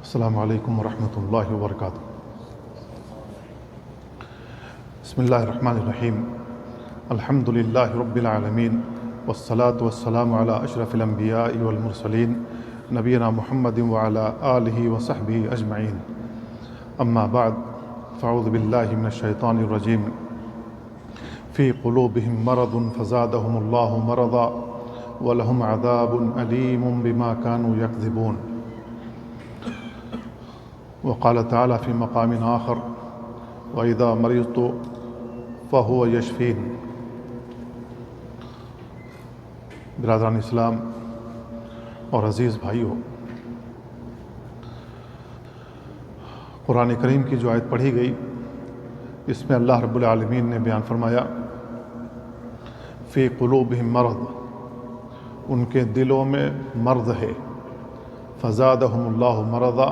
السلام علیکم ورحمۃ اللہ وبرکاتہ۔ بسم اللہ الرحمن الرحیم۔ الحمد للہ رب العالمین والصلاة والسلام علی اشرف الانبیاء والمرسلین نبینا محمد وعلی آلہ وصحبہ اجمعین، اما بعد فاعوذ باللہ من الشیطان الرجیم۔ فی قلوبہم مرض فزادہم اللہ مرضا ولہم عذاب علیم بما كانوا یکذبون۔ وقال تعالی فی مقام آخر وَإِذَا مَرِضْتُ فَهُوَ يَشْفِينِ۔ برادران اسلام اور عزیز بھائیوں، قرآن کریم کی جو آیت پڑھی گئی اس میں اللہ رب العالمین نے بیان فرمایا فی قلوبہم مرض، ان کے دلوں میں مرض ہے، فزادہم اللہ مرضا،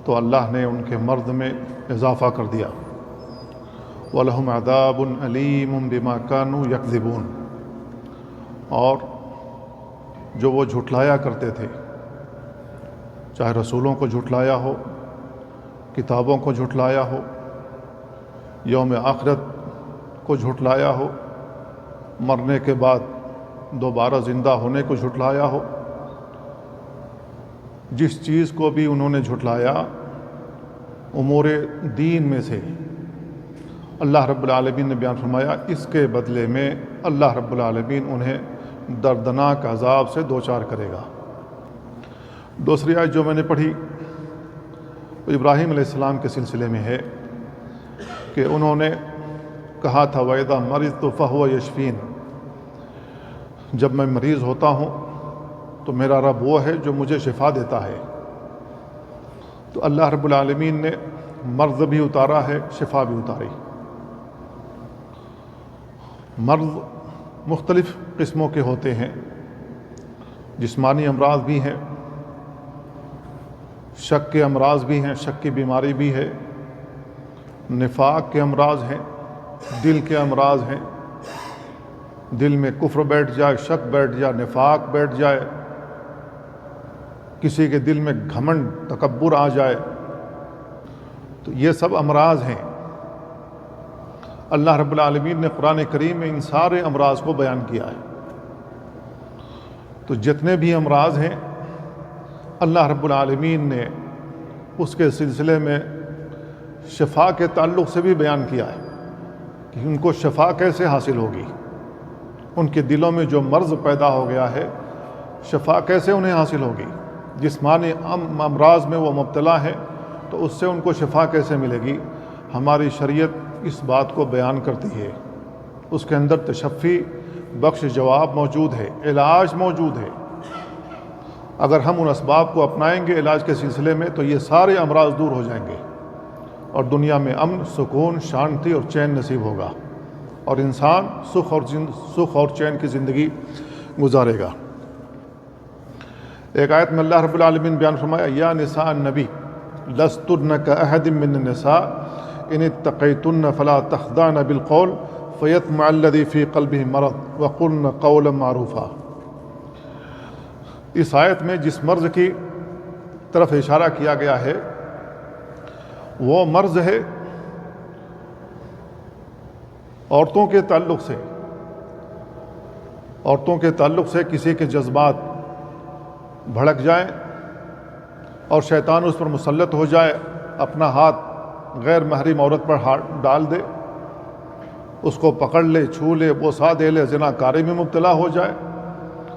تو اللہ نے ان کے مرض میں اضافہ کر دیا، وَلَهُمْ عَذَابٌ عَلِيمٌ بِمَا كَانُوا يَكْذِبُونَ، اور جو وہ جھٹلایا کرتے تھے، چاہے رسولوں کو جھٹلایا ہو، کتابوں کو جھٹلایا ہو، یوم آخرت کو جھٹلایا ہو، مرنے کے بعد دوبارہ زندہ ہونے کو جھٹلایا ہو، جس چیز کو بھی انہوں نے جھٹلایا امور دین میں سے اللہ رب العالمین نے بیان فرمایا اس کے بدلے میں اللہ رب العالمین انہیں دردناک عذاب سے دوچار کرے گا۔ دوسری آیت جو میں نے پڑھی وہ ابراہیم علیہ السلام کے سلسلے میں ہے کہ انہوں نے کہا تھا وَإِذَا مَرِضْتُ فَهُوَ يَشْفِينِ، جب میں مریض ہوتا ہوں تو میرا رب وہ ہے جو مجھے شفا دیتا ہے۔ تو اللہ رب العالمین نے مرض بھی اتارا ہے، شفا بھی اتاری۔ مرض مختلف قسموں کے ہوتے ہیں، جسمانی امراض بھی ہیں، شک کے امراض بھی ہیں، شک کی بیماری بھی ہے، نفاق کے امراض ہیں، دل کے امراض ہیں، دل میں کفر بیٹھ جائے، شک بیٹھ جائے، نفاق بیٹھ جائے، کسی کے دل میں گھمنڈ تکبر آ جائے، تو یہ سب امراض ہیں۔ اللہ رب العالمین نے قرآن کریم میں ان سارے امراض کو بیان کیا ہے۔ تو جتنے بھی امراض ہیں اللہ رب العالمین نے اس کے سلسلے میں شفا کے تعلق سے بھی بیان کیا ہے کہ ان کو شفا کیسے حاصل ہوگی، ان کے دلوں میں جو مرض پیدا ہو گیا ہے شفا کیسے انہیں حاصل ہوگی، جسمانی امراض میں وہ مبتلا ہے تو اس سے ان کو شفا کیسے ملے گی۔ ہماری شریعت اس بات کو بیان کرتی ہے، اس کے اندر تشفی بخش جواب موجود ہے، علاج موجود ہے۔ اگر ہم ان اسباب کو اپنائیں گے علاج کے سلسلے میں تو یہ سارے امراض دور ہو جائیں گے اور دنیا میں امن، سکون، شانتی اور چین نصیب ہوگا اور انسان سکھ اور چین کی زندگی گزارے گا۔ ایک آیت میں اللہ رب العالمین بیان فرمایا یا نساء النبی لستن کاحد من النساء ان اتقیتن فلا تخضعن بالقول فیطمع الذی فی قلبہ مرض وقلن قولا معروفا۔ اس آیت میں جس مرض کی طرف اشارہ کیا گیا ہے وہ مرض ہے عورتوں کے تعلق سے کسی کے جذبات بھڑک جائیں اور شیطان اس پر مسلط ہو جائے، اپنا ہاتھ غیر محرم عورت پر ہاتھ ڈال دے، اس کو پکڑ لے، چھو لے، بوسا دے لے، زنا کاری میں مبتلا ہو جائے،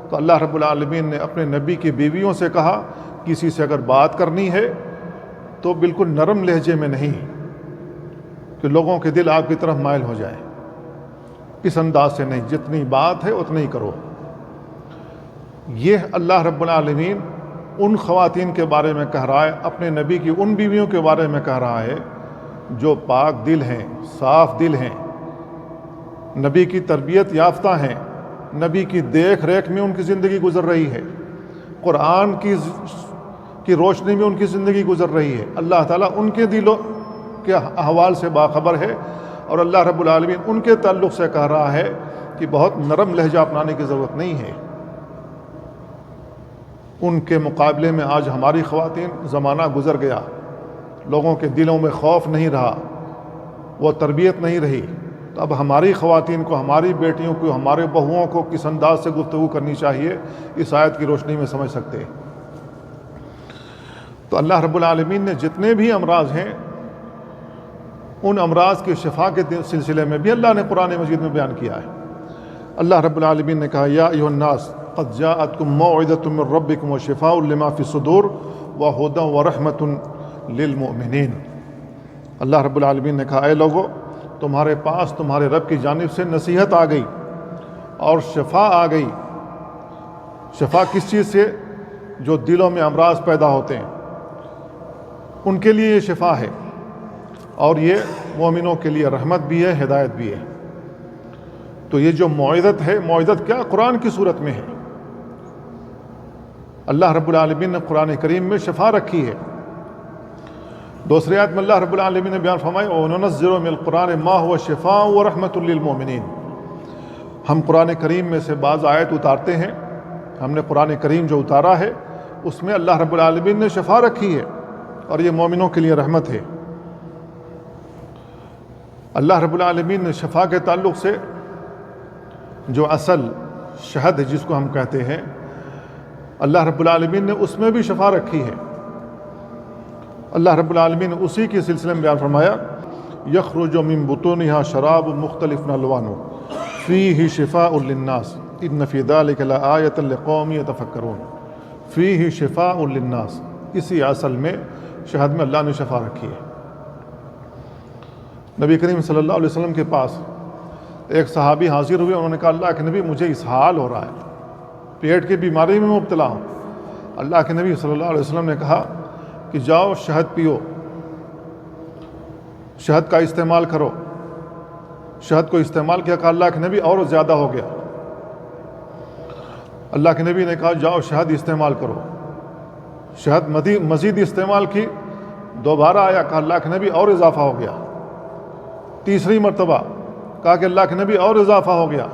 تو اللہ رب العالمین نے اپنے نبی کی بیویوں سے کہا کسی سے اگر بات کرنی ہے تو بالکل نرم لہجے میں نہیں کہ لوگوں کے دل آپ کی طرف مائل ہو جائے، اس انداز سے نہیں، جتنی بات ہے اتنی ہی کرو۔ یہ اللہ رب العالمین ان خواتین کے بارے میں کہہ رہا ہے، اپنے نبی کی ان بیویوں کے بارے میں کہہ رہا ہے جو پاک دل ہیں، صاف دل ہیں، نبی کی تربیت یافتہ ہیں، نبی کی دیکھ ریکھ میں ان کی زندگی گزر رہی ہے، قرآن کی روشنی میں ان کی زندگی گزر رہی ہے۔ اللہ تعالیٰ ان کے دلوں کے احوال سے باخبر ہے اور اللہ رب العالمین ان کے تعلق سے کہہ رہا ہے کہ بہت نرم لہجہ اپنانے کی ضرورت نہیں ہے۔ ان کے مقابلے میں آج ہماری خواتین، زمانہ گزر گیا، لوگوں کے دلوں میں خوف نہیں رہا، وہ تربیت نہیں رہی، تو اب ہماری خواتین کو، ہماری بیٹیوں کو، ہمارے بہوؤں کو کس انداز سے گفتگو کرنی چاہیے، اس آیت کی روشنی میں سمجھ سکتے ہیں۔ تو اللہ رب العالمین نے جتنے بھی امراض ہیں، ان امراض کے شفا کے سلسلے میں بھی اللہ نے قرآن مجید میں بیان کیا ہے۔ اللہ رب العالمین نے کہا یا ایھا الناس قد جاءتکم موعظۃ من ربکم وشفاء لما فی الصدور وہدی ورحمۃ للمؤمنین۔ اللہ رب العالمین نے کہا اے لوگو، تمہارے پاس تمہارے رب کی جانب سے نصیحت آ گئی اور شفا آ گئی۔ شفا کس چیز سے؟ جو دلوں میں امراض پیدا ہوتے ہیں ان کے لیے یہ شفا ہے، اور یہ مومنوں کے لیے رحمت بھی ہے، ہدایت بھی ہے۔ تو یہ جو موعظت ہے، موعظت کیا؟ قرآن کی صورت میں ہے۔ اللہ رب العالمین نے قرآن کریم میں شفا رکھی ہے۔ دوسری آیت میں اللہ رب العالمین نے بیان فرمایا وَنُنَزِّلُ مِنَ الْقُرْآنِ مَا هُوَ شِفَاءٌ وَرَحْمَةٌ لِّلْمُؤْمِنِينَ۔ ہم قرآن کریم میں سے بعض آیت اتارتے ہیں، ہم نے قرآن کریم جو اتارا ہے اس میں اللہ رب العالمین نے شفا رکھی ہے، اور یہ مومنوں کے لیے رحمت ہے۔ اللہ رب العالمین نے شفا کے تعلق سے جو اصل شہد ہے جس کو ہم کہتے ہیں، اللہ رب العالمین نے اس میں بھی شفا رکھی ہے۔ اللہ رب العالمین نے اسی کے سلسلے میں بیان فرمایا یخرج من بطونها شراب مختلف الوانه فیہ شفاء للناس ان فی ذلک لآیۃ لقوم یتفکرون۔ فیہ شفاء للناس، اسی اصل میں شہد میں اللہ نے شفا رکھی ہے۔ نبی کریم صلی اللہ علیہ وسلم کے پاس ایک صحابی حاضر ہوئے، انہوں نے کہا اللہ کے نبی مجھے اسہال ہو رہا ہے، پیٹ کی بیماری میں مبتلا ہوں۔ اللہ کے نبی صلی اللہ علیہ وسلم نے کہا کہ جاؤ شہد پیو، شہد کا استعمال کرو۔ شہد کو استعمال کیا، کہا اللہ کے نبی اور زیادہ ہو گیا۔ اللہ کے نبی نے کہا جاؤ شہد استعمال کرو، شہد مزید استعمال کی، دوبارہ آیا، کہا اللہ کے نبی اور اضافہ ہو گیا۔ تیسری مرتبہ کہا کہ اللہ کے نبی اور اضافہ ہو گیا۔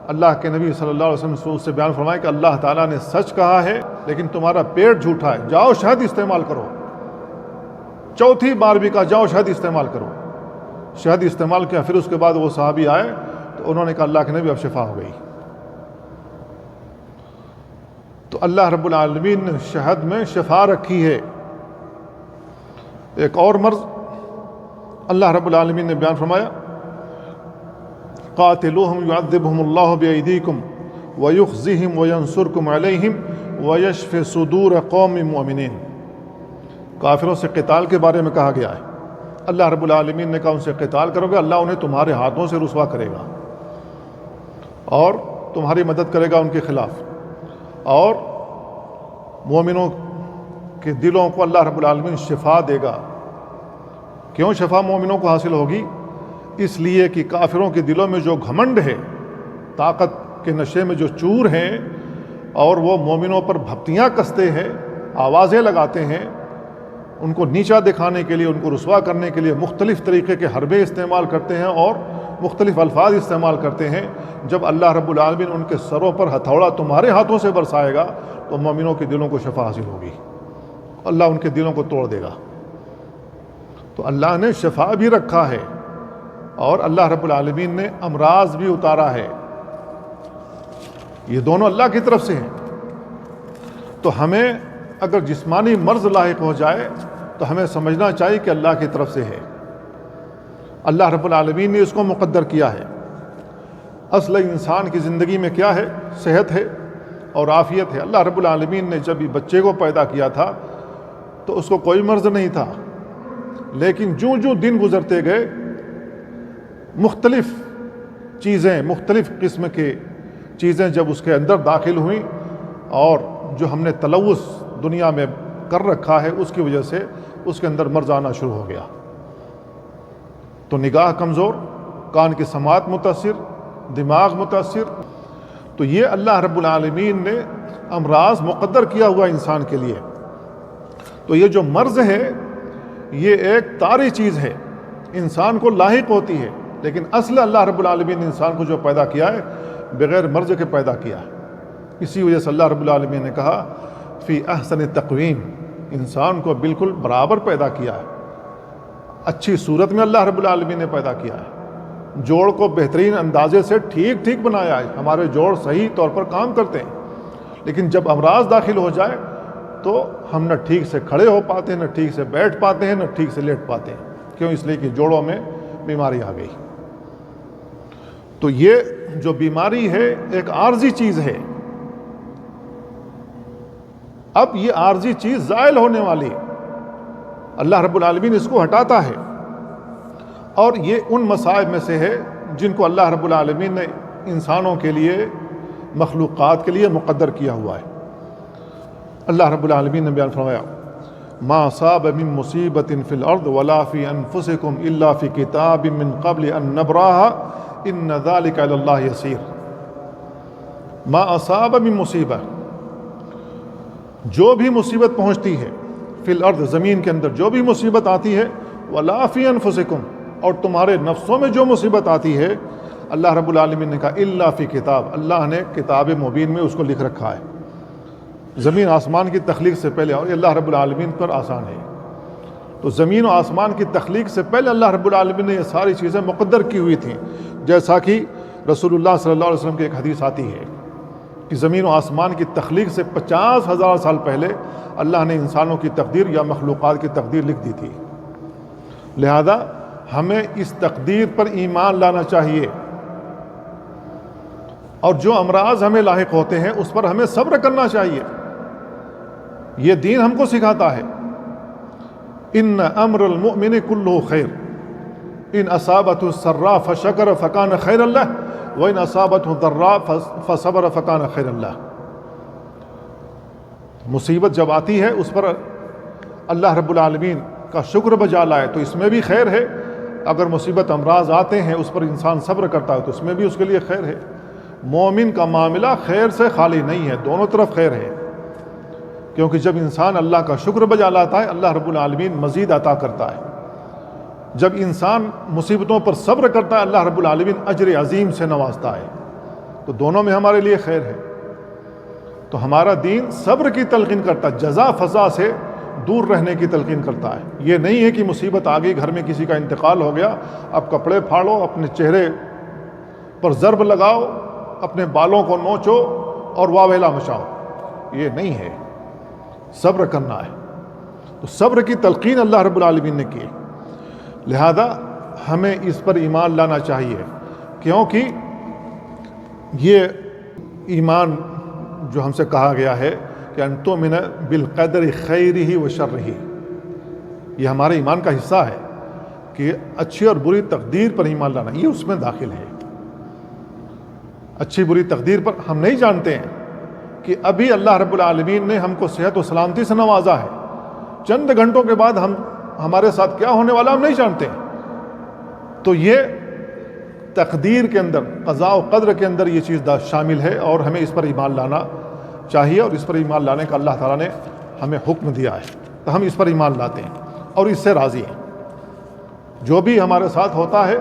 اللہ کے نبی صلی اللہ علیہ وسلم نے اس سے بیان فرمایا کہ اللہ تعالیٰ نے سچ کہا ہے لیکن تمہارا پیٹ جھوٹا ہے، جاؤ شہد استعمال کرو۔ چوتھی بار بھی کہا جاؤ شہد استعمال کرو۔ شہد استعمال کیا، پھر اس کے بعد وہ صحابی آئے تو انہوں نے کہا اللہ کے نبی اب شفا ہو گئی۔ تو اللہ رب العالمین نے شہد میں شفا رکھی ہے۔ ایک اور مرض اللہ رب العالمین نے بیان فرمایا قاتلوہم یعذبہم اللہ بایدیکم ویخزیہم وینصرکم علیہم ویشف صدور قوم مؤمنین۔ کافروں سے قتال کے بارے میں کہا گیا ہے۔ اللہ رب العالمین نے کہا ان سے قتال کرو گے، اللہ انہیں تمہارے ہاتھوں سے رسوا کرے گا اور تمہاری مدد کرے گا ان کے خلاف، اور مومنوں کے دلوں کو اللہ رب العالمین شفا دے گا۔ کیوں شفا مومنوں کو حاصل ہوگی؟ اس لیے کہ کافروں کے دلوں میں جو گھمنڈ ہے، طاقت کے نشے میں جو چور ہیں، اور وہ مومنوں پر بھپتیاں کستے ہیں، آوازیں لگاتے ہیں، ان کو نیچا دکھانے کے لیے، ان کو رسوا کرنے کے لیے مختلف طریقے کے حربے استعمال کرتے ہیں اور مختلف الفاظ استعمال کرتے ہیں۔ جب اللہ رب العالمین ان کے سروں پر ہتھوڑا تمہارے ہاتھوں سے برسائے گا تو مومنوں کے دلوں کو شفا حاصل ہوگی، اللہ ان کے دلوں کو توڑ دے گا۔ تو اللہ نے شفا بھی رکھا ہے اور اللہ رب العالمین نے امراض بھی اتارا ہے، یہ دونوں اللہ کی طرف سے ہیں۔ تو ہمیں اگر جسمانی مرض لاحق ہو جائے تو ہمیں سمجھنا چاہیے کہ اللہ کی طرف سے ہے، اللہ رب العالمین نے اس کو مقدر کیا ہے۔ اصل انسان کی زندگی میں کیا ہے؟ صحت ہے اور عافیت ہے۔ اللہ رب العالمین نے جب یہ بچے کو پیدا کیا تھا تو اس کو کوئی مرض نہیں تھا، لیکن جو دن گزرتے گئے مختلف چیزیں، مختلف قسم کے چیزیں جب اس کے اندر داخل ہوئیں، اور جو ہم نے تلوث دنیا میں کر رکھا ہے اس کی وجہ سے اس کے اندر مرض آنا شروع ہو گیا۔ تو نگاہ کمزور، کان کی سماعت متاثر، دماغ متاثر۔ تو یہ اللہ رب العالمین نے امراض مقدر کیا ہوا انسان کے لیے۔ تو یہ جو مرض ہے یہ ایک طاری چیز ہے، انسان کو لاحق ہوتی ہے، لیکن اصل اللہ رب العالمین نے انسان کو جو پیدا کیا ہے بغیر مرض کے پیدا کیا ہے۔ اسی وجہ سے اللہ رب العالمین نے کہا فی احسن تقویم، انسان کو بالکل برابر پیدا کیا ہے، اچھی صورت میں اللہ رب العالمین نے پیدا کیا ہے، جوڑ کو بہترین اندازے سے ٹھیک ٹھیک بنایا ہے، ہمارے جوڑ صحیح طور پر کام کرتے ہیں، لیکن جب امراض داخل ہو جائے تو ہم نہ ٹھیک سے کھڑے ہو پاتے ہیں، نہ ٹھیک سے بیٹھ پاتے ہیں، نہ ٹھیک سے لیٹ پاتے ہیں۔ کیوں؟ اس لیے کہ جوڑوں میں بیماری آ گئی۔ تو یہ جو بیماری ہے ایک عارضی چیز ہے، اب یہ عارضی چیز زائل ہونے والی ہے، اللہ رب العالمین اس کو ہٹاتا ہے، اور یہ ان مصائب میں سے ہے جن کو اللہ رب العالمین نے انسانوں کے لیے، مخلوقات کے لیے مقدر کیا ہوا ہے۔ اللہ رب العالمین نے بیان فرمایا ما اصاب من مصیبت فی الارض ولا فی انفسکم الا فی کتاب من قبل ان نبراها ان ذلک علی اللہ یسیر۔ ما اصاب من مصیبت، جو بھی مصیبت پہنچتی ہے، فی الارض، زمین کے اندر جو بھی مصیبت آتی ہے، ولا فی انفسکم، اور تمہارے نفسوں میں جو مصیبت آتی ہے، اللہ رب العالمین نے کہا الا فی کتاب، اللہ نے کتاب مبین میں اس کو لکھ رکھا ہے۔ زمین آسمان کی تخلیق سے پہلے، اور یہ اللہ رب العالمین پر آسان ہے، تو زمین و آسمان کی تخلیق سے پہلے اللہ رب العالمین نے یہ ساری چیزیں مقدر کی ہوئی تھیں، جیسا کہ رسول اللہ صلی اللہ علیہ وسلم کی ایک حدیث آتی ہے کہ زمین و آسمان کی تخلیق سے 50,000 سال پہلے اللہ نے انسانوں کی تقدیر یا مخلوقات کی تقدیر لکھ دی تھی۔ لہذا ہمیں اس تقدیر پر ایمان لانا چاہیے، اور جو امراض ہمیں لاحق ہوتے ہیں اس پر ہمیں صبر کرنا چاہیے۔ یہ دین ہم کو سکھاتا ہے ان امر المؤمن کلہ خیر، ان اصابتہ السراء فشکر فکان خیر اللہ وان اصابتہ ضراء فصبر فکان خیر اللہ۔ مصیبت جب آتی ہے اس پر اللہ رب العالمین کا شکر بجا لائے تو اس میں بھی خیر ہے، اگر مصیبت امراض آتے ہیں اس پر انسان صبر کرتا ہے تو اس میں بھی اس کے لیے خیر ہے۔ مومن کا معاملہ خیر سے خالی نہیں ہے، دونوں طرف خیر ہے، کیونکہ جب انسان اللہ کا شکر بجا لاتا ہے اللہ رب العالمین مزید عطا کرتا ہے، جب انسان مصیبتوں پر صبر کرتا ہے اللہ رب العالمین اجر عظیم سے نوازتا ہے، تو دونوں میں ہمارے لیے خیر ہے۔ تو ہمارا دین صبر کی تلقین کرتا ہے، جزا فضا سے دور رہنے کی تلقین کرتا ہے۔ یہ نہیں ہے کہ مصیبت آ گئی، گھر میں کسی کا انتقال ہو گیا، اب کپڑے پھاڑو، اپنے چہرے پر ضرب لگاؤ، اپنے بالوں کو نوچو اور واویلا مچاؤ، یہ نہیں ہے، صبر کرنا ہے۔ تو صبر کی تلقین اللہ رب العالمین نے کی، لہذا ہمیں اس پر ایمان لانا چاہیے، کیونکہ یہ ایمان جو ہم سے کہا گیا ہے کہ ان تؤمن بالقدر خیرہ و شرہ، یہ ہمارے ایمان کا حصہ ہے کہ اچھی اور بری تقدیر پر ایمان لانا، یہ اس میں داخل ہے۔ اچھی بری تقدیر پر ہم نہیں جانتے ہیں کہ ابھی اللہ رب العالمین نے ہم کو صحت و سلامتی سے نوازا ہے، چند گھنٹوں کے بعد ہمارے ساتھ کیا ہونے والا ہم نہیں جانتے ہیں۔ تو یہ تقدیر کے اندر، قضاء و قدر کے اندر یہ چیز شامل ہے، اور ہمیں اس پر ایمان لانا چاہیے، اور اس پر ایمان لانے کا اللہ تعالیٰ نے ہمیں حکم دیا ہے، تو ہم اس پر ایمان لاتے ہیں اور اس سے راضی ہیں۔ جو بھی ہمارے ساتھ ہوتا ہے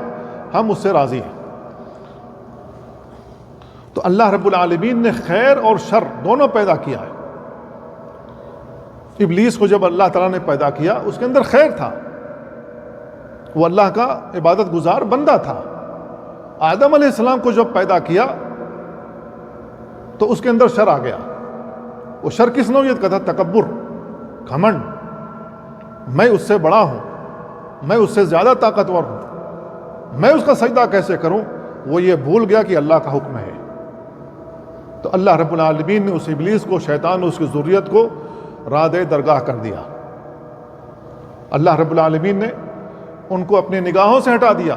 ہم اس سے راضی ہیں۔ تو اللہ رب العالمین نے خیر اور شر دونوں پیدا کیا ہے۔ ابلیس کو جب اللہ تعالیٰ نے پیدا کیا اس کے اندر خیر تھا، وہ اللہ کا عبادت گزار بندہ تھا۔ آدم علیہ السلام کو جب پیدا کیا تو اس کے اندر شر آ گیا۔ وہ شر کس نوعیت کا تھا؟ تکبر، گھمنڈ، میں اس سے بڑا ہوں، میں اس سے زیادہ طاقتور ہوں، میں اس کا سجدہ کیسے کروں؟ وہ یہ بھول گیا کہ اللہ کا حکم ہے۔ تو اللہ رب العالمین نے اس ابلیس کو، شیطان نے اس کی ذریت کو راد درگاہ کر دیا۔ اللہ رب العالمین نے ان کو اپنی نگاہوں سے ہٹا دیا،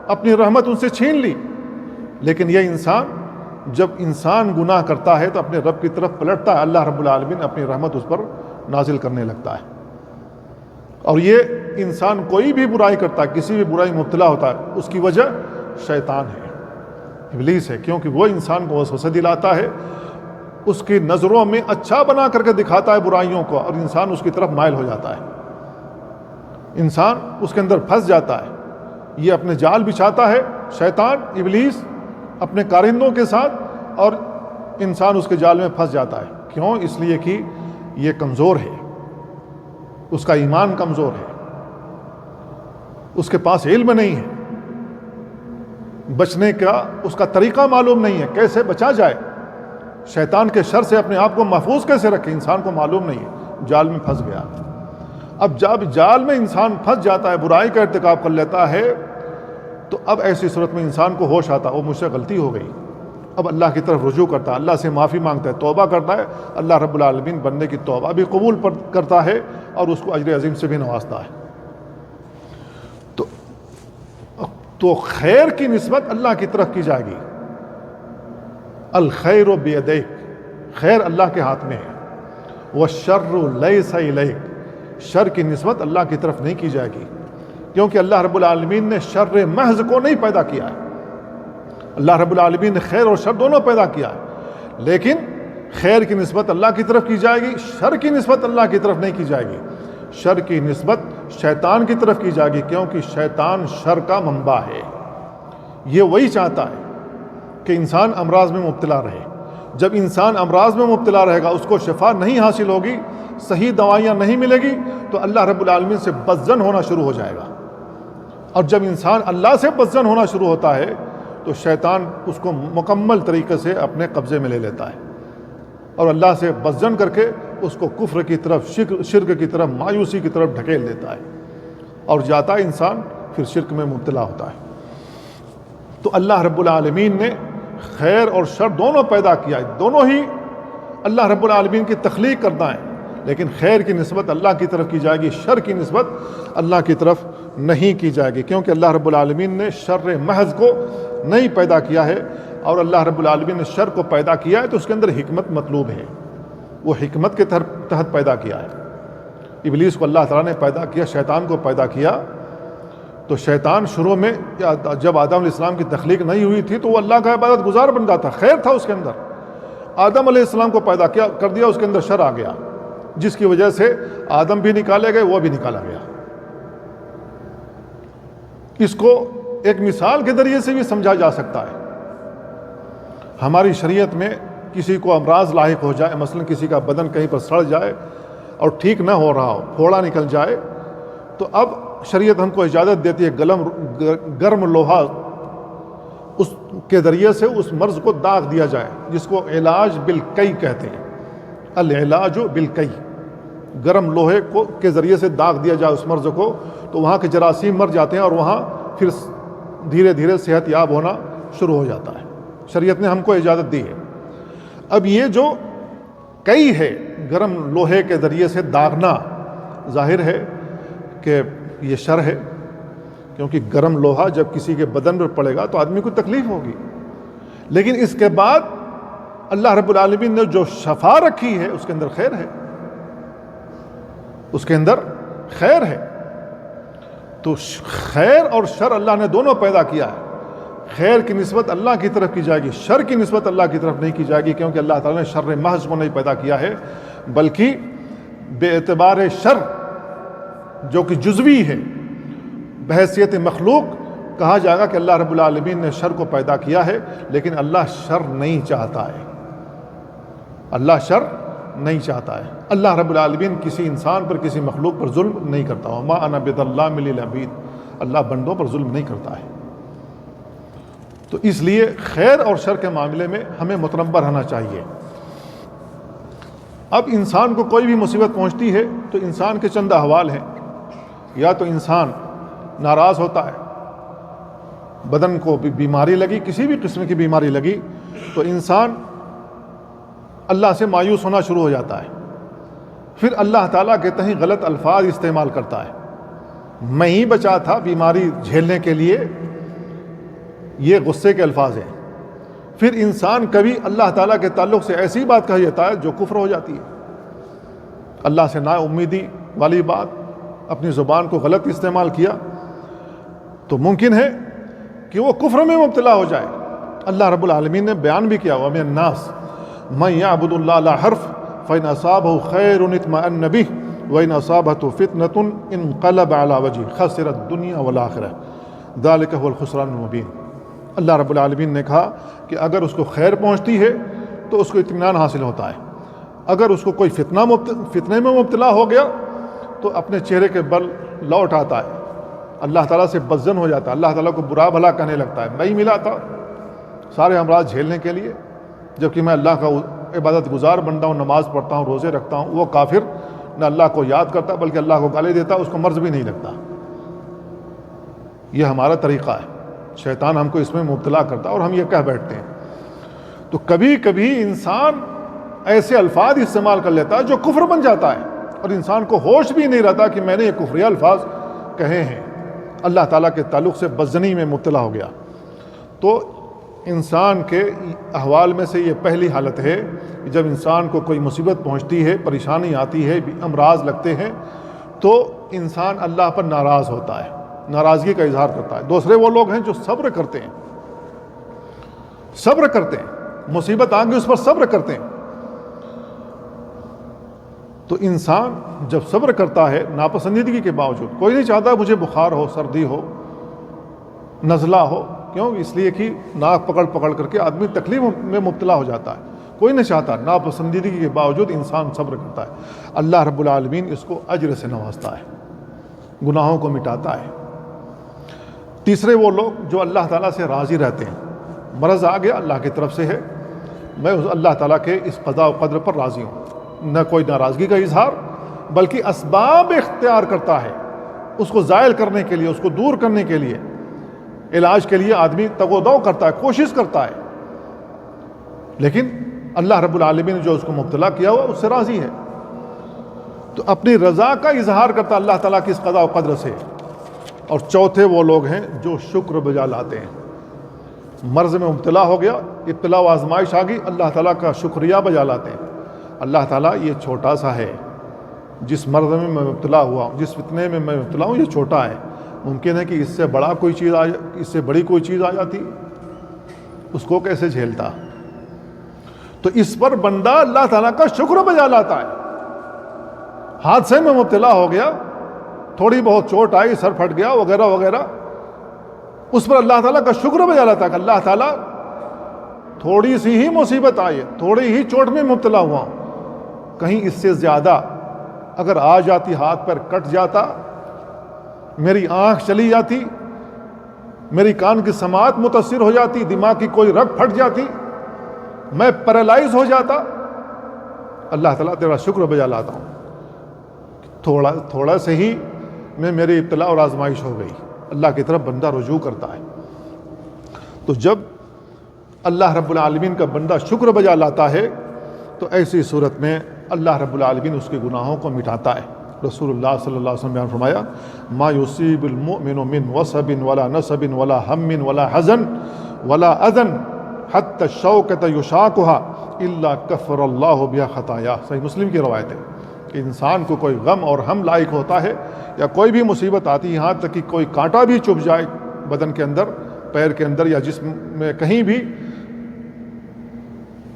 اپنی رحمت ان سے چھین لی۔ لیکن یہ انسان، جب انسان گناہ کرتا ہے تو اپنے رب کی طرف پلٹتا ہے، اللہ رب العالمین اپنی رحمت اس پر نازل کرنے لگتا ہے۔ اور یہ انسان کوئی بھی برائی کرتا ہے، کسی بھی برائی مبتلا ہوتا ہے، اس کی وجہ شیطان ہے، ابلیس ہے، کیونکہ وہ انسان کو وسوسہ دلاتا ہے، اس کی نظروں میں اچھا بنا کر کے دکھاتا ہے برائیوں کو، اور انسان اس کی طرف مائل ہو جاتا ہے، انسان اس کے اندر پھنس جاتا ہے۔ یہ اپنے جال بچھاتا ہے شیطان، ابلیس اپنے کارندوں کے ساتھ، اور انسان اس کے جال میں پھنس جاتا ہے کیوں؟ اس لیے کہ یہ کمزور ہے، اس کا ایمان کمزور ہے، اس کے پاس علم نہیں ہے، بچنے کا اس کا طریقہ معلوم نہیں ہے، کیسے بچا جائے، شیطان کے شر سے اپنے آپ کو محفوظ کیسے رکھے، انسان کو معلوم نہیں ہے، جال میں پھنس گیا۔ اب جب جال میں انسان پھنس جاتا ہے، برائی کا ارتکاب کر لیتا ہے، تو اب ایسی صورت میں انسان کو ہوش آتا، وہ مجھ سے غلطی ہو گئی، اب اللہ کی طرف رجوع کرتا ہے، اللہ سے معافی مانگتا ہے، توبہ کرتا ہے، اللہ رب العالمین بندے کی توبہ بھی قبول کرتا ہے اور اس کو اجر عظیم سے بھی نوازتا ہے۔ تو خیر کی نسبت اللہ کی طرف کی جائے گی، الخیر بیدیک، خیر اللہ کے ہاتھ میں ہے، والشر لیس الیک، شر کی نسبت اللہ کی طرف نہیں کی جائے گی، کیونکہ اللہ رب العالمین نے شر محض کو نہیں پیدا کیا ہے، اللہ رب العالمین نے خیر اور شر دونوں پیدا کیا ہے، لیکن خیر کی نسبت اللہ کی طرف کی جائے گی، شر کی نسبت اللہ کی طرف نہیں کی جائے گی، شر کی نسبت شیطان کی طرف کی جائے گی، کیونکہ شیطان شر کا منبع ہے، یہ وہی چاہتا ہے کہ انسان امراض میں مبتلا رہے، جب انسان امراض میں مبتلا رہے گا، اس کو شفا نہیں حاصل ہوگی، صحیح دوائیاں نہیں ملے گی، تو اللہ رب العالمین سے بدظن ہونا شروع ہو جائے گا، اور جب انسان اللہ سے بدظن ہونا شروع ہوتا ہے تو شیطان اس کو مکمل طریقے سے اپنے قبضے میں لے لیتا ہے، اور اللہ سے بدظن کر کے اس کو کفر کی طرف، شرک کی طرف، مایوسی کی طرف ڈھکیل دیتا ہے، اور جاتا ہے انسان پھر شرک میں مبتلا ہوتا ہے۔ تو اللہ رب العالمین نے خیر اور شر دونوں پیدا کیا ہے، دونوں ہی اللہ رب العالمین کی تخلیق کرنا ہے، لیکن خیر کی نسبت اللہ کی طرف کی جائے گی، شر کی نسبت اللہ کی طرف نہیں کی جائے گی، کیونکہ اللہ رب العالمین نے شر محض کو نہیں پیدا کیا ہے، اور اللہ رب العالمین نے شر کو پیدا کیا ہے تو اس کے اندر حکمت مطلوب ہے، وہ حکمت کے تحت پیدا کیا ہے۔ ابلیس کو اللہ تعالیٰ نے پیدا کیا، شیطان کو پیدا کیا، تو شیطان شروع میں جب آدم علیہ السلام کی تخلیق نہیں ہوئی تھی تو وہ اللہ کا عبادت گزار بن گیا تھا، خیر تھا اس کے اندر، آدم علیہ السلام کو پیدا کر دیا، اس کے اندر شر آ گیا، جس کی وجہ سے آدم بھی نکالے گئے، وہ بھی نکالا گیا۔ اس کو ایک مثال کے ذریعے سے بھی سمجھا جا سکتا ہے، ہماری شریعت میں کسی کو امراض لاحق ہو جائے، مثلا کسی کا بدن کہیں پر سڑ جائے اور ٹھیک نہ ہو رہا ہو، پھوڑا نکل جائے، تو اب شریعت ہم کو اجازت دیتی ہے گرم لوہا اس کے ذریعے سے اس مرض کو داغ دیا جائے، جس کو علاج بالکئی کہتے ہیں، العلاج بالکئی، گرم لوہے کے ذریعے سے داغ دیا جائے اس مرض کو، تو وہاں کے جراثیم مر جاتے ہیں اور وہاں پھر دھیرے دھیرے صحت یاب ہونا شروع ہو جاتا ہے، شریعت نے ہم کو اجازت دی ہے۔ اب یہ جو کئی ہے، گرم لوہے کے ذریعے سے داغنا، ظاہر ہے کہ یہ شر ہے، کیونکہ گرم لوہا جب کسی کے بدن پر پڑے گا تو آدمی کو تکلیف ہوگی، لیکن اس کے بعد اللہ رب العالمین نے جو شفا رکھی ہے اس کے اندر خیر ہے، اس کے اندر خیر ہے۔ تو خیر اور شر اللہ نے دونوں پیدا کیا ہے، خیر کی نسبت اللہ کی طرف کی جائے گی، شر کی نسبت اللہ کی طرف نہیں کی جائے گی، کیونکہ اللہ تعالیٰ نے شر محض کو نہیں پیدا کیا ہے، بلکہ بے اعتبار شر جو کہ جزوی ہے، بحیثیت مخلوق کہا جائے گا کہ اللہ رب العالمین نے شر کو پیدا کیا ہے، لیکن اللہ شر نہیں چاہتا ہے، اللہ شر نہیں چاہتا ہے، اللہ رب العالمین کسی انسان پر، کسی مخلوق پر ظلم نہیں کرتا، وما انا بظلام للعبید، اللہ بندوں پر ظلم نہیں کرتا ہے۔ تو اس لیے خیر اور شر کے معاملے میں ہمیں متنبہ رہنا چاہیے۔ اب انسان کو کوئی بھی مصیبت پہنچتی ہے تو انسان کے چند احوال ہیں، یا تو انسان ناراض ہوتا ہے، بدن کو بیماری لگی، کسی بھی قسم کی بیماری لگی تو انسان اللہ سے مایوس ہونا شروع ہو جاتا ہے، پھر اللہ تعالیٰ کے تئیں غلط الفاظ استعمال کرتا ہے، میں ہی بچا تھا بیماری جھیلنے کے لیے، یہ غصے کے الفاظ ہیں۔ پھر انسان کبھی اللہ تعالیٰ کے تعلق سے ایسی بات کہہ دیتا ہے جو کفر ہو جاتی ہے، اللہ سے نا امیدی والی بات، اپنی زبان کو غلط استعمال کیا تو ممکن ہے کہ وہ کفر میں مبتلا ہو جائے۔ اللہ رب العالمین نے بیان بھی کیا، وَمِنَ النَّاسِ مَن يَعْبُدُ اللَّهَ عَلَى حَرْفٍ فَإِنْ أَصَابَهُ خَيْرٌ اطْمَأَنَّ بِهِ وَإِنْ أَصَابَتْهُ فِتْنَةٌ انقلب عَلَى وَجْهِهِ خَسِرَ الدُّنْيَا وَالْآخِرَةَ ذَلِكَ هُوَ الْخُسْرَانُ الْمُبِينُ۔ اللہ رب العالمین نے کہا کہ اگر اس کو خیر پہنچتی ہے تو اس کو اطمینان حاصل ہوتا ہے، اگر اس کو کوئی فتنے میں مبتلا ہو گیا تو اپنے چہرے کے بل لوٹ آتا ہے، اللہ تعالیٰ سے بدظن ہو جاتا ہے، اللہ تعالیٰ کو برا بھلا کہنے لگتا ہے، میں ہی ملا تھا سارے امراض جھیلنے کے لیے، جبکہ میں اللہ کا عبادت گزار بندہ ہوں، نماز پڑھتا ہوں، روزے رکھتا ہوں۔ وہ کافر نہ اللہ کو یاد کرتا بلکہ اللہ کو گالی دیتا، اس کو مرض بھی نہیں لگتا۔ یہ ہمارا طریقہ ہے، شیطان ہم کو اس میں مبتلا کرتا اور ہم یہ کہہ بیٹھتے ہیں۔ تو کبھی کبھی انسان ایسے الفاظ استعمال کر لیتا ہے جو کفر بن جاتا ہے، اور انسان کو ہوش بھی نہیں رہتا کہ میں نے یہ کفری الفاظ کہے ہیں، اللہ تعالیٰ کے تعلق سے بدظنی میں مبتلا ہو گیا۔ تو انسان کے احوال میں سے یہ پہلی حالت ہے کہ جب انسان کو کوئی مصیبت پہنچتی ہے، پریشانی آتی ہے، امراض لگتے ہیں، تو انسان اللہ پر ناراض ہوتا ہے، ناراضگی کا اظہار کرتا ہے۔ دوسرے وہ لوگ ہیں جو صبر کرتے ہیں، صبر کرتے ہیں، مصیبت آ گئی اس پر صبر کرتے ہیں۔ تو انسان جب صبر کرتا ہے ناپسندیدگی کے باوجود، کوئی نہیں چاہتا مجھے بخار ہو، سردی ہو، نزلہ ہو، کیوں؟ اس لیے کہ ناک پکڑ پکڑ کر کے آدمی تکلیف میں مبتلا ہو جاتا ہے، کوئی نہیں چاہتا، ناپسندیدگی کے باوجود انسان صبر کرتا ہے، اللہ رب العالمین اس کو اجر سے نوازتا ہے، گناہوں کو مٹاتا ہے۔ تیسرے وہ لوگ جو اللہ تعالیٰ سے راضی رہتے ہیں، مرض آ گیا اللہ کی طرف سے ہے، میں اللہ تعالیٰ کے اس قضاء و قدر پر راضی ہوں، نہ کوئی ناراضگی کا اظہار بلکہ اسباب اختیار کرتا ہے اس کو زائل کرنے کے لیے، اس کو دور کرنے کے لیے، علاج کے لیے آدمی تگ و دو کرتا ہے، کوشش کرتا ہے، لیکن اللہ رب العالمین نے جو اس کو مبتلا کیا ہوا اس سے راضی ہے، تو اپنی رضا کا اظہار کرتا اللہ تعالیٰ کی اس قضاء و قدر سے۔ اور چوتھے وہ لوگ ہیں جو شکر بجا لاتے ہیں، مرض میں مبتلا ہو گیا، ابتلا و آزمائش آ گئی، اللہ تعالیٰ کا شکریہ بجا لاتے ہیں، اللہ تعالیٰ یہ چھوٹا سا ہے، جس مرض میں میں مبتلا ہوا ہوں، جس فتنے میں میں مبتلا ہوں، یہ چھوٹا ہے، ممکن ہے کہ اس سے بڑا کوئی چیز اس سے بڑی کوئی چیز آ جاتی، اس کو کیسے جھیلتا؟ تو اس پر بندہ اللہ تعالیٰ کا شکر بجا لاتا ہے۔ حادثے میں مبتلا ہو گیا، تھوڑی بہت چوٹ آئی، سر پھٹ گیا وغیرہ وغیرہ، اس پر اللہ تعالیٰ کا شکر بجا لاتا ہے کہ اللہ تعالیٰ تھوڑی سی ہی مصیبت آئی ہے، تھوڑی ہی چوٹ میں مبتلا ہوا ہوں، کہیں اس سے زیادہ اگر آ جاتی، ہاتھ پیر کٹ جاتا، میری آنکھ چلی جاتی، میری کان کی سماعت متاثر ہو جاتی، دماغ کی کوئی رگ پھٹ جاتی، میں پیرالائز ہو جاتا، اللہ تعالیٰ تیرا شکر بجا لاتا ہوں، تھوڑا سے ہی میں میری ابتلا اور آزمائش ہو گئی۔ اللہ کی طرف بندہ رجوع کرتا ہے۔ تو جب اللہ رب العالمین کا بندہ شکر بجا لاتا ہے تو ایسی صورت میں اللہ رب العالمین اس کے گناہوں کو مٹاتا ہے۔ رسول اللہ صلی اللہ علیہ وسلم نے بیان فرمایا، ما یصیب المؤمن من وصب ولا نصب ولا ہم ولا حزن ولا اذن حتى الشوکۃ یشاکها الا کفر اللہ بها خطایا۔ صحیح مسلم کی روایت ہے کہ انسان کو کوئی غم اور ہم لاحق ہوتا ہے یا کوئی بھی مصیبت آتی ہے، یہاں تک کہ کوئی کانٹا بھی چبھ جائے بدن کے اندر، پیر کے اندر یا جسم میں کہیں بھی،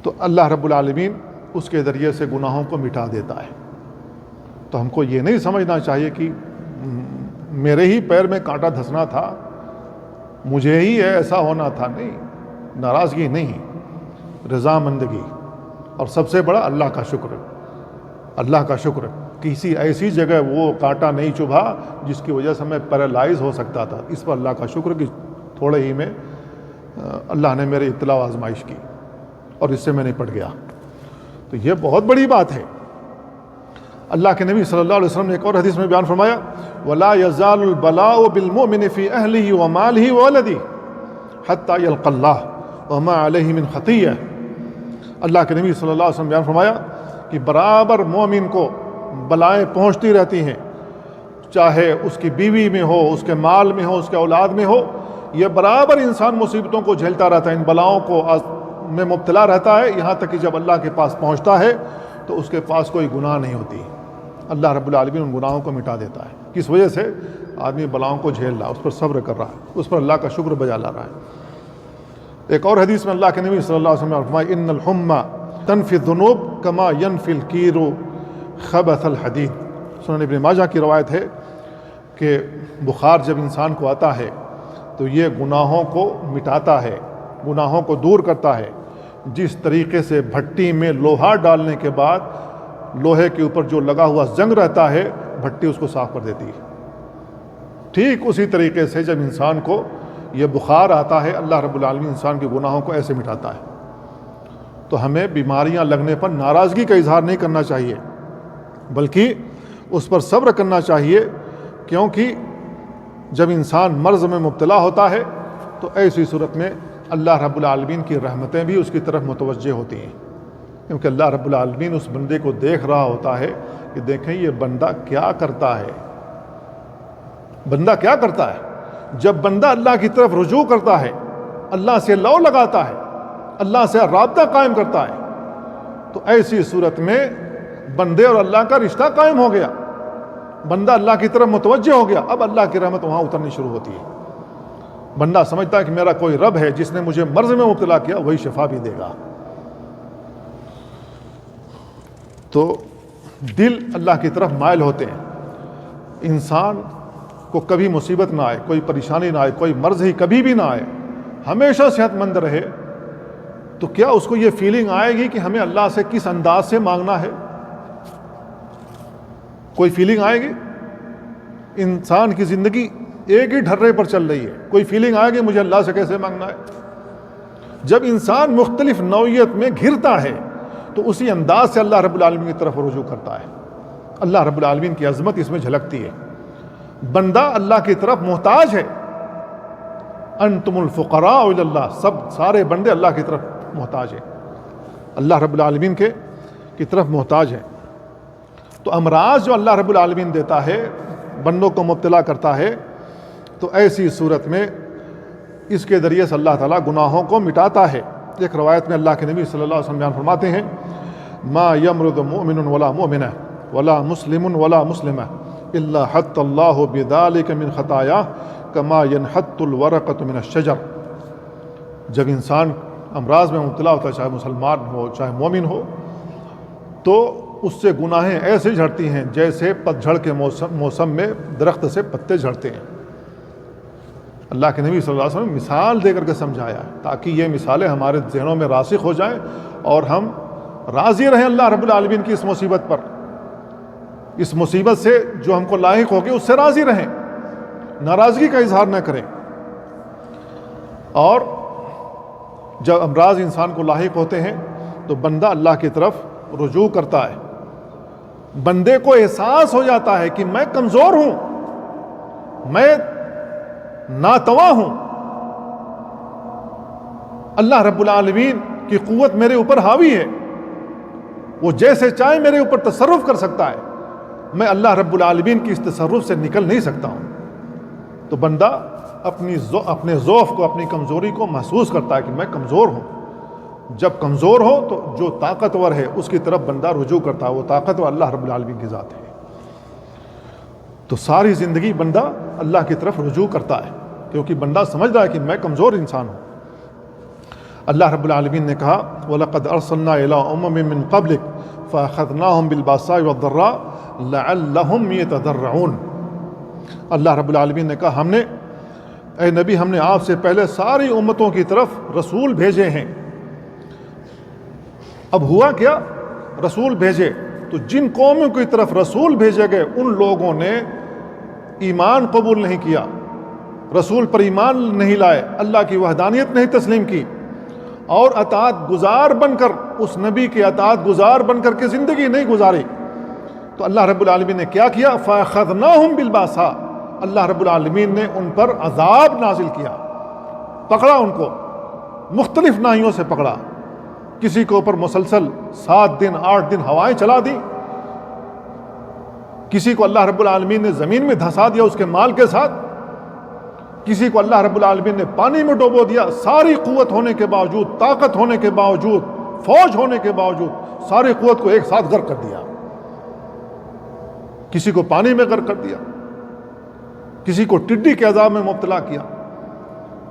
تو اللہ رب العالمین اس کے ذریعے سے گناہوں کو مٹا دیتا ہے۔ تو ہم کو یہ نہیں سمجھنا چاہیے کہ میرے ہی پیر میں کانٹا دھسنا تھا، مجھے ہی ایسا ہونا تھا، نہیں، ناراضگی نہیں، رضامندگی، اور سب سے بڑا اللہ کا شکر، اللہ کا شکر، کسی ایسی جگہ وہ کانٹا نہیں چبھا جس کی وجہ سے میں پیرالائز ہو سکتا تھا، اس پر اللہ کا شکر کہ تھوڑے ہی میں اللہ نے میری اطلاع و آزمائش کی اور اس سے میں نپٹ گیا۔ تو یہ بہت بڑی بات ہے۔ اللہ کے نبی صلی اللہ علیہ وسلم نے ایک اور حدیث میں بیان فرمایا، وَلَا يَزَالُ الْبَلَاءُ بِالْمُؤْمِنِ فِي أَهْلِهِ وَمَالِهِ وَوَلَدِهِ حَتَّى يَلْقَى اللَّهَ وَمَا عَلَيْهِ مِنْ خَطِيَّةٍ۔ اللہ کے نبی صلی اللہ علیہ وسلم بیان فرمایا کہ برابر مومن کو بلائیں پہنچتی رہتی ہیں، چاہے اس کی بیوی میں ہو، اس کے مال میں ہو، اس کے اولاد میں ہو، یہ برابر انسان مصیبتوں کو جھیلتا رہتا ہے، ان بلاؤں کو میں مبتلا رہتا ہے، یہاں تک کہ جب اللہ کے پاس پہنچتا ہے تو اس کے پاس کوئی گناہ نہیں ہوتی، اللہ رب العالمین ان گناہوں کو مٹا دیتا ہے۔ کس وجہ سے؟ آدمی بلاؤں کو جھیل رہا ہے، اس پر صبر کر رہا ہے، اس پر اللہ کا شکر بجا لا رہا ہے۔ ایک اور حدیث میں اللہ کے نبی صلی اللہ علیہ وسلم نے فرمایا، ان الحمى تنفی الذنوب کما ینفی الکیر خبث الحدید۔ سنن ابن ماجہ کی روایت ہے کہ بخار جب انسان کو آتا ہے تو یہ گناہوں کو مٹاتا ہے، گناہوں کو دور کرتا ہے، جس طریقے سے بھٹی میں لوہا ڈالنے کے بعد لوہے کے اوپر جو لگا ہوا زنگ رہتا ہے بھٹی اس کو صاف کر دیتی ہے، ٹھیک اسی طریقے سے جب انسان کو یہ بخار آتا ہے اللہ رب العالمین انسان کے گناہوں کو ایسے مٹاتا ہے۔ تو ہمیں بیماریاں لگنے پر ناراضگی کا اظہار نہیں کرنا چاہیے، بلکہ اس پر صبر کرنا چاہیے، کیونکہ جب انسان مرض میں مبتلا ہوتا ہے تو ایسی صورت میں اللہ رب العالمین کی رحمتیں بھی اس کی طرف متوجہ ہوتی ہیں، کیونکہ اللہ رب العالمین اس بندے کو دیکھ رہا ہوتا ہے کہ دیکھیں یہ بندہ کیا کرتا ہے، بندہ کیا کرتا ہے۔ جب بندہ اللہ کی طرف رجوع کرتا ہے، اللہ سے لو لگاتا ہے، اللہ سے رابطہ قائم کرتا ہے، تو ایسی صورت میں بندے اور اللہ کا رشتہ قائم ہو گیا، بندہ اللہ کی طرف متوجہ ہو گیا، اب اللہ کی رحمت وہاں اترنی شروع ہوتی ہے۔ بندہ سمجھتا ہے کہ میرا کوئی رب ہے جس نے مجھے مرض میں مبتلا کیا، وہی شفا بھی دے گا۔ تو دل اللہ کی طرف مائل ہوتے ہیں۔ انسان کو کبھی مصیبت نہ آئے، کوئی پریشانی نہ آئے، کوئی مرض ہی کبھی بھی نہ آئے، ہمیشہ صحت مند رہے، تو کیا اس کو یہ فیلنگ آئے گی کہ ہمیں اللہ سے کس انداز سے مانگنا ہے؟ کوئی فیلنگ آئے گی؟ انسان کی زندگی ایک ہی ڈھرے پر چل رہی ہے، کوئی فیلنگ آئے گی مجھے اللہ سے کیسے مانگنا ہے؟ جب انسان مختلف نوعیت میں گھرتا ہے تو اسی انداز سے اللہ رب العالمین کی طرف رجوع کرتا ہے۔ اللہ رب العالمین کی عظمت اس میں جھلکتی ہے۔ بندہ اللہ کی طرف محتاج ہے، انتم الفقراء الی اللہ، سارے بندے اللہ کی طرف محتاج ہیں، اللہ رب العالمین کی طرف محتاج ہیں۔ تو امراض جو اللہ رب العالمین دیتا ہے، بندوں کو مبتلا کرتا ہے، تو ایسی صورت میں اس کے ذریعے سے اللہ تعالیٰ گناہوں کو مٹاتا ہے۔ ایک روایت میں اللہ کے نبی صلی اللہ علیہ وسلم بیان فرماتے ہیں، ما یمرض مؤمن ولا مؤمنہ ولا مسلم ولا مسلمہ الا حط اللہ بذلک من خطایا کما ینحط الورقۃ من الشجر۔ جب انسان امراض میں مبتلا ہوتا ہے، چاہے مسلمان ہو چاہے مومن ہو، تو اس سے گناہیں ایسے جھڑتی ہیں جیسے پتجھڑ کے موسم میں درخت سے پتے جھڑتے ہیں۔ اللہ کے نبی صلی اللہ علیہ وسلم نے مثال دے کر کے سمجھایا تاکہ یہ مثالیں ہمارے ذہنوں میں راسخ ہو جائیں اور ہم راضی رہیں اللہ رب العالمین کی اس مصیبت پر، اس مصیبت سے جو ہم کو لاحق ہوگی اس سے راضی رہیں، ناراضگی کا اظہار نہ کریں۔ اور جب امراض انسان کو لاحق ہوتے ہیں تو بندہ اللہ کی طرف رجوع کرتا ہے، بندے کو احساس ہو جاتا ہے کہ میں کمزور ہوں، میں ناتواں ہوں، اللہ رب العالمین کی قوت میرے اوپر حاوی ہے، وہ جیسے چاہے میرے اوپر تصرف کر سکتا ہے، میں اللہ رب العالمین کی اس تصرف سے نکل نہیں سکتا ہوں۔ تو بندہ اپنے ضعف کو، اپنی کمزوری کو محسوس کرتا ہے کہ میں کمزور ہوں۔ جب کمزور ہو تو جو طاقتور ہے اس کی طرف بندہ رجوع کرتا ہے، وہ طاقتور اللہ رب العالمین کی ذات ہے۔ تو ساری زندگی بندہ اللہ کی طرف رجوع کرتا ہے، کیونکہ بندہ سمجھ رہا ہے کہ میں کمزور انسان ہوں۔ اللہ رب العالمین نے کہا وَلَقَدْ أَرْسَلْنَا إِلَىٰ أُمَمٍ مِّن قَبْلِكَ فَأَخَذْنَاهُمْ بِالْبَأْسَاءِ وَالضَّرَّاءِ لَعَلَّهُمْ يَتَضَرَّعُونَ۔ اللہ رب العالمین نے کہا اے نبی ہم نے آپ سے پہلے ساری امتوں کی طرف رسول بھیجے ہیں۔ اب ہوا کیا؟ رسول بھیجے تو جن قوموں کی طرف رسول بھیجے گئے ان لوگوں نے ایمان قبول نہیں کیا، رسول پر ایمان نہیں لائے، اللہ کی وحدانیت نہیں تسلیم کی، اور اطاعت گزار بن کر، اس نبی کی اطاعت گزار بن کر کے زندگی نہیں گزاری۔ تو اللہ رب العالمین نے کیا کیا؟ فَأَخَذْنَاهُمْ بِالْبَأْسَاءِ، اللہ رب العالمین نے ان پر عذاب نازل کیا، پکڑا ان کو، مختلف ناحیوں سے پکڑا۔ کسی کے اوپر مسلسل 7 دن 8 دن ہوائیں چلا دی، کسی کو اللہ رب العالمین نے زمین میں دھسا دیا اس کے مال کے ساتھ، کسی کو اللہ رب العالمین نے پانی میں ڈوبو دیا، ساری قوت ہونے کے باوجود، طاقت ہونے کے باوجود، فوج ہونے کے باوجود ساری قوت کو ایک ساتھ غرق کر دیا۔ کسی کو پانی میں غرق کر دیا، کسی کو ٹڈی کے عذاب میں مبتلا کیا،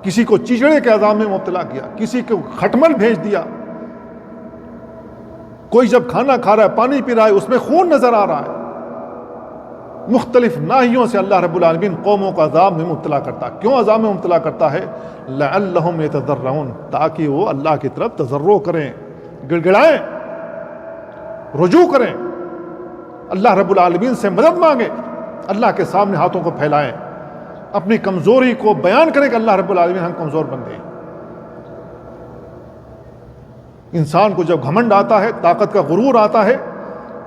کسی کو چیچڑے کے عذاب میں مبتلا کیا، کسی کو کھٹمل بھیج دیا۔ کوئی جب کھانا کھا رہا ہے، پانی پی رہا ہے، اس میں خون نظر آ رہا ہے، مختلف ناحیوں سے اللہ رب العالمین قوموں کو عذاب میں مبتلا کرتا. کیوں عذاب میں مبتلا کرتا ہے؟ لعلہم یتضرعون، تاکہ وہ اللہ کی طرف تضرع کریں، گڑگڑائیں، رجوع کریں، اللہ رب العالمین سے مدد مانگیں، اللہ کے سامنے ہاتھوں کو پھیلائیں، اپنی کمزوری کو بیان کریں کہ اللہ رب العالمین ہم کمزور بندے ہیں. انسان کو جب گھمنڈ آتا ہے، طاقت کا غرور آتا ہے،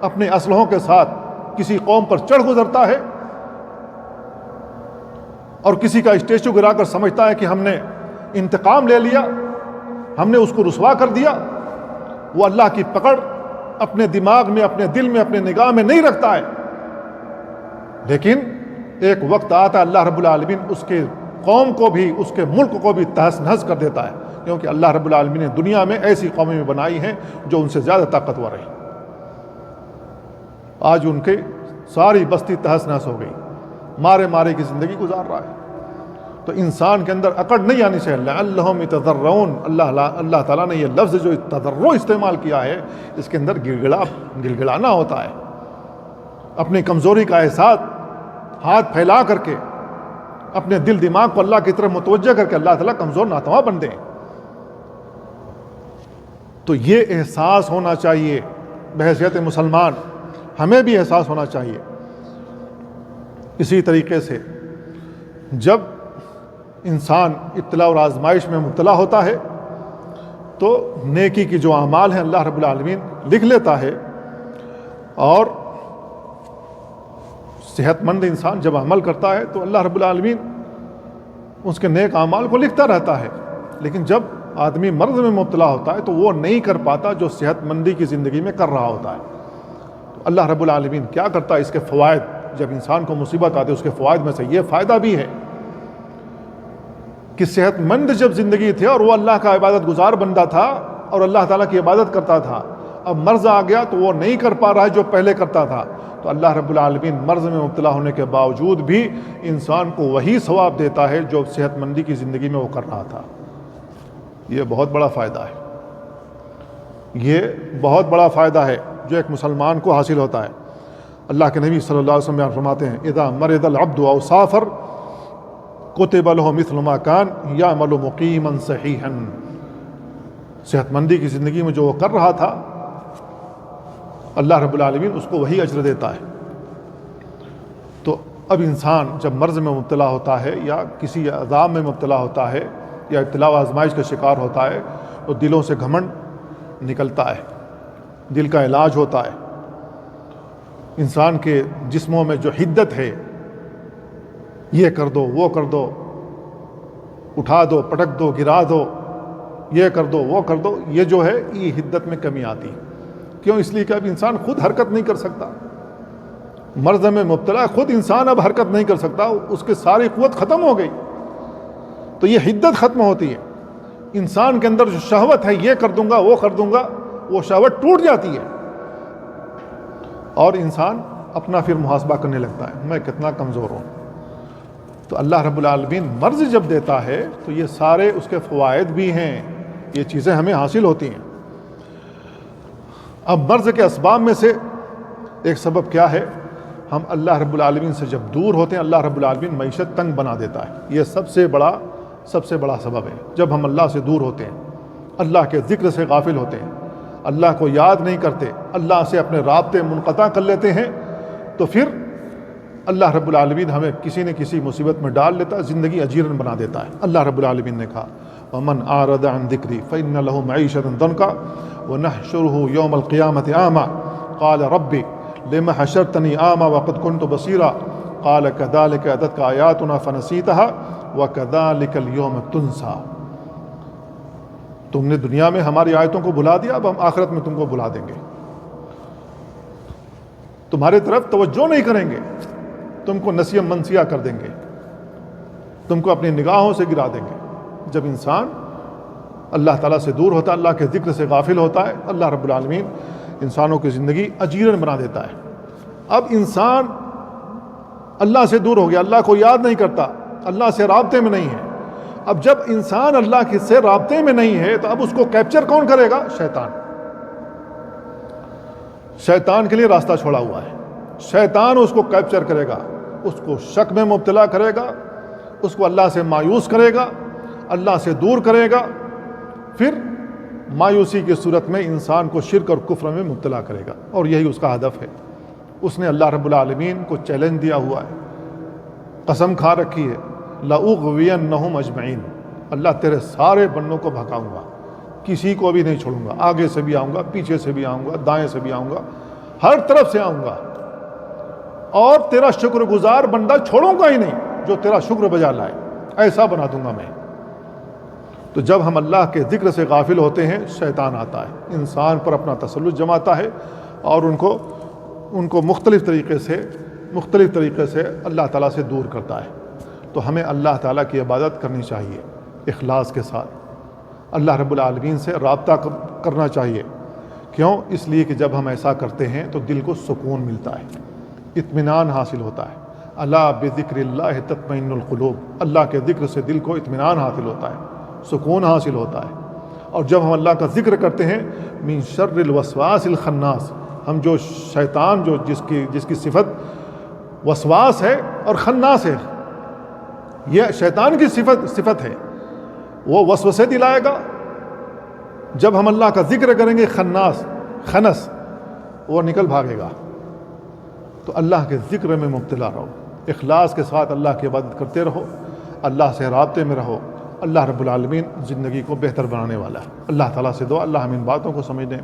اپنے اسلحوں کے ساتھ کسی قوم پر چڑھ گزرتا ہے اور کسی کا اسٹیچو گرا کر سمجھتا ہے کہ ہم نے انتقام لے لیا، ہم نے اس کو رسوا کر دیا، وہ اللہ کی پکڑ اپنے دماغ میں، اپنے دل میں، اپنے نگاہ میں نہیں رکھتا ہے. لیکن ایک وقت آتا ہے اللہ رب العالمین اس کے قوم کو بھی، اس کے ملک کو بھی تہس نہس کر دیتا ہے، کیونکہ اللہ رب العالمین نے دنیا میں ایسی قومیں بھی بنائی ہیں جو ان سے زیادہ طاقتور ہیں. آج ان کے ساری بستی تہس نہس ہو گئی، مارے مارے کی زندگی گزار رہا ہے. تو انسان کے اندر اکڑ نہیں آنی چاہیے. لعلہم یتضرعون، اللہ تعالیٰ نے یہ لفظ جو تضرع استعمال کیا ہے، اس کے اندر گڑگڑانا ہوتا ہے، اپنی کمزوری کا احساس ہاتھ پھیلا کر کے اپنے دل دماغ کو اللہ کی طرف متوجہ کر کے اللہ تعالیٰ کمزور ناتواں بن دیں. تو یہ احساس ہونا چاہیے بحیثیت مسلمان، ہمیں بھی احساس ہونا چاہیے. اسی طریقے سے جب انسان ابتلاء اور آزمائش میں مبتلا ہوتا ہے تو نیکی کی جو اعمال ہیں اللہ رب العالمین لکھ لیتا ہے، اور صحت مند انسان جب عمل کرتا ہے تو اللہ رب العالمین اس کے نیک اعمال کو لکھتا رہتا ہے. لیکن جب آدمی مرض میں مبتلا ہوتا ہے تو وہ نہیں کر پاتا جو صحت مندی کی زندگی میں کر رہا ہوتا ہے. تو اللہ رب العالمین کیا کرتا ہے؟ اس کے فوائد، جب انسان کو مصیبت آتی ہے اس کے فوائد میں سے یہ فائدہ بھی ہے کہ صحت مند جب زندگی تھی اور وہ اللہ کا عبادت گزار بندہ تھا اور اللہ تعالیٰ کی عبادت کرتا تھا، اب مرض آ گیا تو وہ نہیں کر پا رہا ہے جو پہلے کرتا تھا. تو اللہ رب العالمین مرض میں مبتلا ہونے کے باوجود بھی انسان کو وہی ثواب دیتا ہے جو صحت مندی کی زندگی میں وہ کر رہا تھا. یہ بہت بڑا فائدہ ہے، یہ بہت بڑا فائدہ ہے جو ایک مسلمان کو حاصل ہوتا ہے. اللہ کے نبی صلی اللہ علیہ وسلم بیان فرماتے ہیں اذا مرض العبد او سافر کتب له مثل ما كان يعمل مقيما صحيحا. صحت مندی کی زندگی میں جو وہ کر رہا تھا اللہ رب العالمین اس کو وہی اجر دیتا ہے. تو اب انسان جب مرض میں مبتلا ہوتا ہے یا کسی عذاب میں مبتلا ہوتا ہے یا ابتلاء و آزمائش کا شکار ہوتا ہے تو دلوں سے گھمنڈ نکلتا ہے، دل کا علاج ہوتا ہے. انسان کے جسموں میں جو حدت ہے، یہ کر دو، وہ کر دو، اٹھا دو، پٹک دو، گرا دو، یہ کر دو، وہ کر دو، یہ جو ہے یہ حدت میں کمی آتی. کیوں؟ اس لیے کہ اب انسان خود حرکت نہیں کر سکتا. مرض میں مبتلا خود انسان اب حرکت نہیں کر سکتا، اس کی ساری قوت ختم ہو گئی. تو یہ حدت ختم ہوتی ہے. انسان کے اندر جو شہوت ہے یہ کر دوں گا، وہ کر دوں گا، وہ شہوت ٹوٹ جاتی ہے اور انسان اپنا پھر محاسبہ کرنے لگتا ہے، میں کتنا کمزور ہوں. تو اللہ رب العالمین مرض جب دیتا ہے تو یہ سارے اس کے فوائد بھی ہیں، یہ چیزیں ہمیں حاصل ہوتی ہیں. اب مرض کے اسباب میں سے ایک سبب کیا ہے؟ ہم اللہ رب العالمین سے جب دور ہوتے ہیں اللہ رب العالمین معیشت تنگ بنا دیتا ہے. یہ سب سے بڑا سبب ہے. جب ہم اللہ سے دور ہوتے ہیں، اللہ کے ذکر سے غافل ہوتے ہیں، اللہ کو یاد نہیں کرتے، اللہ سے اپنے رابطے منقطع کر لیتے ہیں، تو پھر اللہ رب العالمین ہمیں کسی نہ کسی مصیبت میں ڈال لیتا ہے، زندگی اجیرن بنا دیتا ہے. اللہ رب العالمین نے کہا وَمَنْ أَعْرَضَ عَنْ ذِكْرِي فَإِنَّ لَهُ مَعِيشَةً ضَنْكًا وَنَحْشُرُهُ يَوْمَ الْقِيَامَةِ أَعْمَىٰ قَالَ رَبِّ لِمَ حَشَرْتَنِي أَعْمَىٰ وَقَدْ كُنْتُ بَصِيرًا قَالَ كَذَٰلِكَ أَتَتْكَ آيَاتُنَا فَنَسِيتَهَا وَكَذَٰلِكَ الْيَوْمَ تُنسَىٰ. تم نے دنیا میں ہماری آیتوں کو بھلا دیا، اب ہم آخرت میں تم کو بھلا دیں گے، تمہارے طرف توجہ نہیں کریں گے، تم کو نسیہ منسیہ کر دیں گے، تم کو اپنی نگاہوں سے گرا دیں گے. جب انسان اللہ تعالیٰ سے دور ہوتا ہے، اللہ کے ذکر سے غافل ہوتا ہے، اللہ رب العالمین انسانوں کی زندگی اجیرن بنا دیتا ہے. اب انسان اللہ سے دور ہو گیا، اللہ کو یاد نہیں کرتا، اللہ سے رابطے میں نہیں ہے. اب جب انسان اللہ کے سے رابطے میں نہیں ہے تو اب اس کو کیپچر کون کرے گا؟ شیطان. شیطان کے لیے راستہ چھوڑا ہوا ہے. شیطان اس کو کیپچر کرے گا، اس کو شک میں مبتلا کرے گا، اس کو اللہ سے مایوس کرے گا، اللہ سے دور کرے گا، پھر مایوسی کی صورت میں انسان کو شرک اور کفر میں مبتلا کرے گا، اور یہی اس کا ہدف ہے۔ اس نے اللہ رب العالمین کو چیلنج دیا ہوا ہے، قسم کھا رکھی ہے، لَأُغْوِيَنَّهُمْ أَجْمَعِينَ، اللہ تیرے سارے بندوں کو بھگاؤں گا، کسی کو بھی نہیں چھوڑوں گا، آگے سے بھی آؤں گا، پیچھے سے بھی آؤں گا، دائیں سے بھی آؤں گا، ہر طرف سے آؤں گا، اور تیرا شکر گزار بندہ چھوڑوں گا ہی نہیں جو تیرا شکر بجا لائے، ایسا بنا دوں گا میں۔ تو جب ہم اللہ کے ذکر سے غافل ہوتے ہیں، شیطان آتا ہے، انسان پر اپنا تسلط جماتا ہے، اور ان کو مختلف طریقے سے اللہ تعالیٰ سے دور کرتا ہے۔ تو ہمیں اللہ تعالیٰ کی عبادت کرنی چاہیے اخلاص کے ساتھ، اللہ رب العالمین سے رابطہ کرنا چاہیے۔ کیوں؟ اس لیے کہ جب ہم ایسا کرتے ہیں تو دل کو سکون ملتا ہے، اطمینان حاصل ہوتا ہے۔ الا بذکر اللہ تطمئن القلوب، اللہ کے ذکر سے دل کو اطمینان حاصل ہوتا ہے، سکون حاصل ہوتا ہے۔ اور جب ہم اللہ کا ذکر کرتے ہیں، من شر الوسواس الخناس، ہم جو شیطان جس کی صفت وسواس ہے اور خناس ہے، یہ شیطان کی صفت ہے، وہ وسوسے دلائے گا۔ جب ہم اللہ کا ذکر کریں گے، خنس وہ نکل بھاگے گا۔ تو اللہ کے ذکر میں مبتلا رہو، اخلاص کے ساتھ اللہ کی عبادت کرتے رہو، اللہ سے رابطے میں رہو۔ اللہ رب العالمین زندگی کو بہتر بنانے والا ہے۔ اللہ تعالیٰ سے دعا اللہ ہم ان باتوں کو سمجھنے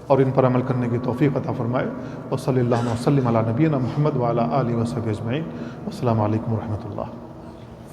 اور ان پر عمل کرنے کی توفیق عطا فرمائے۔ وصلی اللہ وسلم علی نبینا محمد وعلی آلہ وصحبہ اجمعین۔ السلام علیکم ورحمۃ اللہ۔